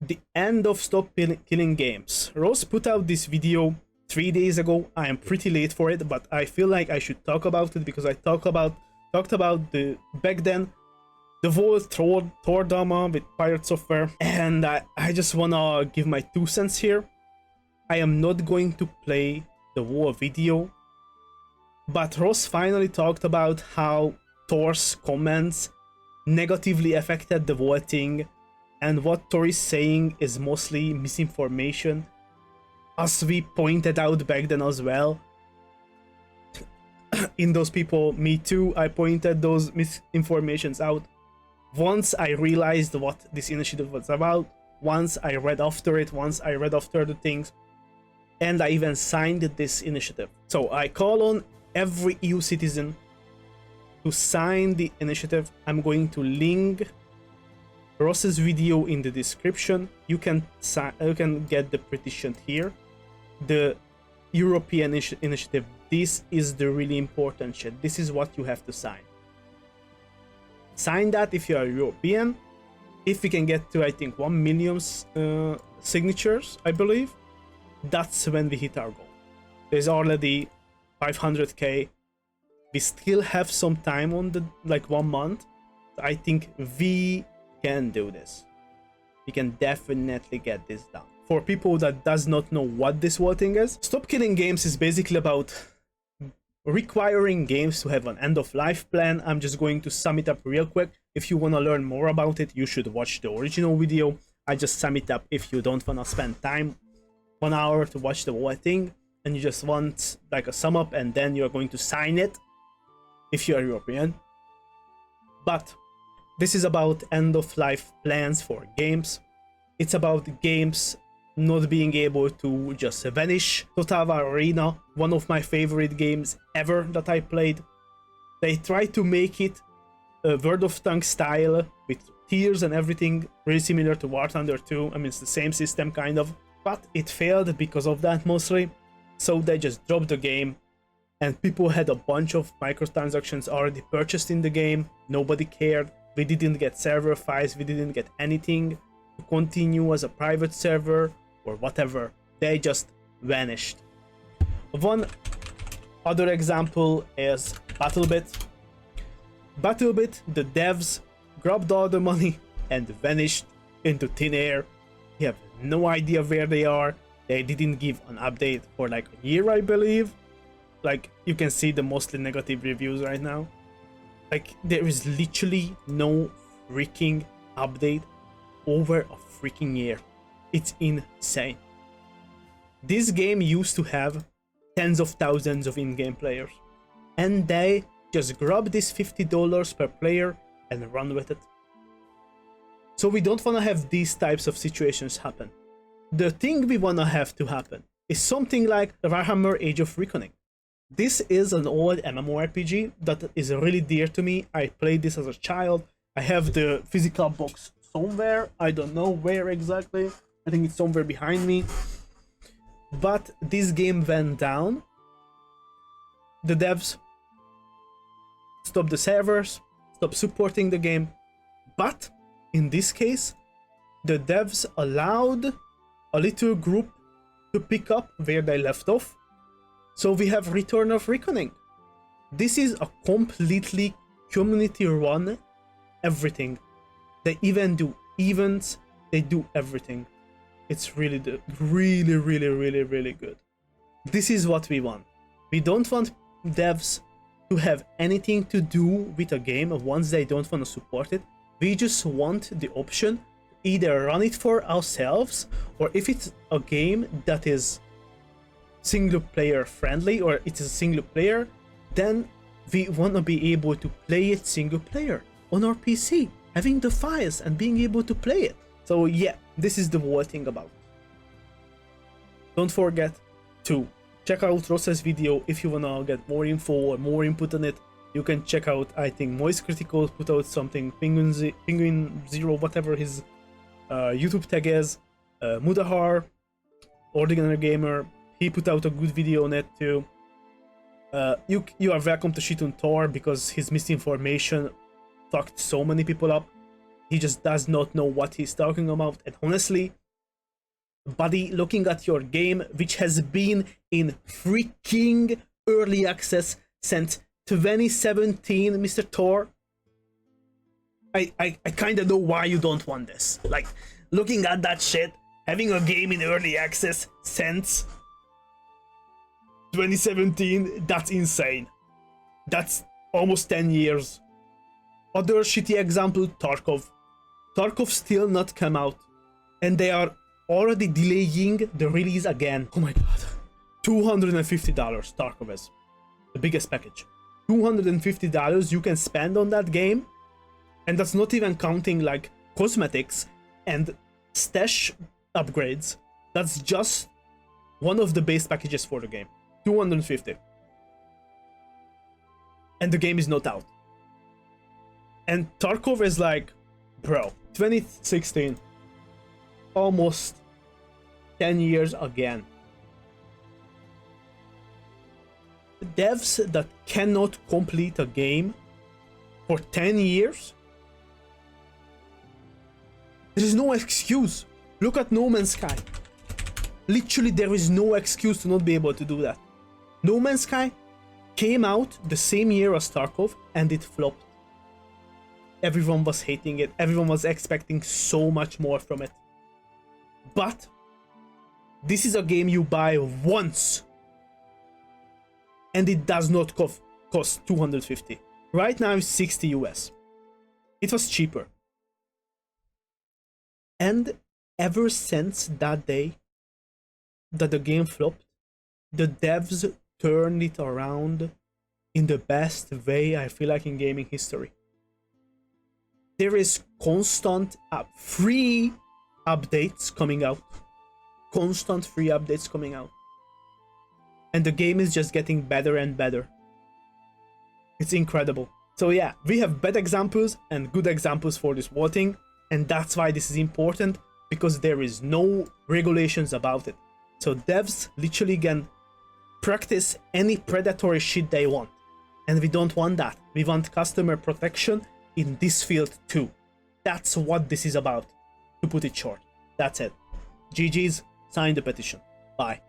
the end of Stop Killing Games. Ross put out this video 3 days ago. I am pretty late for it, but I feel like I should talk about it because I talked about the back then the whole Thor drama with Pirate Software, and I just wanna give my 2 cents here. I am not going to play the whole video, but Ross finally talked about how Thor's comments negatively affected the voting, and what Thor is saying is mostly misinformation, as we pointed out back then as well. In those people, me too, I pointed those misinformations out. Once I realized what this initiative was about, once I read after the things, and I even signed this initiative. So I call on every EU citizen to sign the initiative. I'm going to link Ross's video in the description. You can get the petition here. The European initiative. This is the really important shit. This is what you have to sign. Sign that if you are European. If we can get to, I think, 1 million signatures, I believe, that's when we hit our goal. There's already 500k. We still have some time on the 1 month. I think we can do this. We can definitely get this done. For people that does not know what this whole thing is, Stop Killing Games is basically about requiring games to have an end-of-life plan. I'm just going to sum it up real quick. If you want to learn more about it, you should watch the original video. I just sum it up if you don't want to spend time 1 hour to watch the whole thing, and you just want like a sum up, and then you're going to sign it if you are European. But this is about end-of-life plans for games. It's about games not being able to just vanish. Totava Arena, one of my favorite games ever that I played. They tried to make it a World of Tanks style with tiers and everything, really similar to War Thunder 2. I mean, it's the same system kind of, but it failed because of that mostly. So they just dropped the game, and people had a bunch of microtransactions already purchased in the game. Nobody cared. We didn't get server files, we didn't get anything to continue as a private server or whatever. They just vanished. One other example is BattleBit. BattleBit, the devs grabbed all the money and vanished into thin air. We have no idea where they are. They didn't give an update for like a year, I believe. Like, you can see the mostly negative reviews right now. Like, there is literally no freaking update over a freaking year. It's insane. This game used to have tens of thousands of in-game players, and they just grab this $50 per player and run with it. So we don't want to have these types of situations happen. The thing we want to have to happen is something like Warhammer Age of Reckoning. This is an old MMORPG that is really dear to me. I played this as a child. I have the physical box somewhere. I don't know where exactly. I think it's somewhere behind me. But this game went down. The devs stopped the servers, stopped supporting the game. But in this case, the devs allowed a little group to pick up where they left off. So we have Return of Reckoning. This is a completely community-run everything. They even do events. They do everything. It's really good. Really good. This is what we want. We don't want devs to have anything to do with a game once they don't want to support it. We just want the option to either run it for ourselves, or if it's a game that is single player friendly, or it is a single player, then we want to be able to play it single player on our PC, having the files and being able to play it. So yeah, this is the whole thing about it. Don't forget to check out Ross's video if you wanna get more info or more input on it. You can check out, I think, Moist Critical put out something, Penguin Zero, whatever his YouTube tag is, Mudahar, Ordinary Gamer, he put out a good video on it too. You are welcome to shit on Thor because his misinformation fucked so many people up. He just does not know what he's talking about. And honestly, buddy, looking at your game, which has been in freaking early access since 2017, Mr. Thor, I kind of know why you don't want this. Like, looking at that shit, having a game in early access since 2017, that's insane. That's almost 10 years. Other shitty example, Tarkov. Tarkov still not come out, and they are already delaying the release again. Oh my god. $250 Tarkov is the biggest package. $250 you can spend on that game, and that's not even counting like cosmetics and stash upgrades. That's just one of the base packages for the game. $250. And the game is not out. And Tarkov is like, bro, 2016, almost 10 years again. Devs that cannot complete a game for 10 years, there is no excuse. Look at No Man's Sky. Literally, there is no excuse to not be able to do that. No Man's Sky came out the same year as Tarkov, and it flopped. Everyone was hating it. Everyone was expecting so much more from it. But this is a game you buy once, and it does not cost 250. Right now it's 60 US. It was cheaper. And ever since that day that the game flopped, the devs turned it around in the best way, I feel like, in gaming history. There is constant free updates coming out. Constant free updates coming out. And the game is just getting better and better. It's incredible. So yeah, we have bad examples and good examples for this voting, and that's why this is important, because there is no regulations about it. So devs literally can practice any predatory shit they want. And we don't want that. We want customer protection in this field too. That's what this is about, to put it short. That's it. GG's, sign the petition. Bye.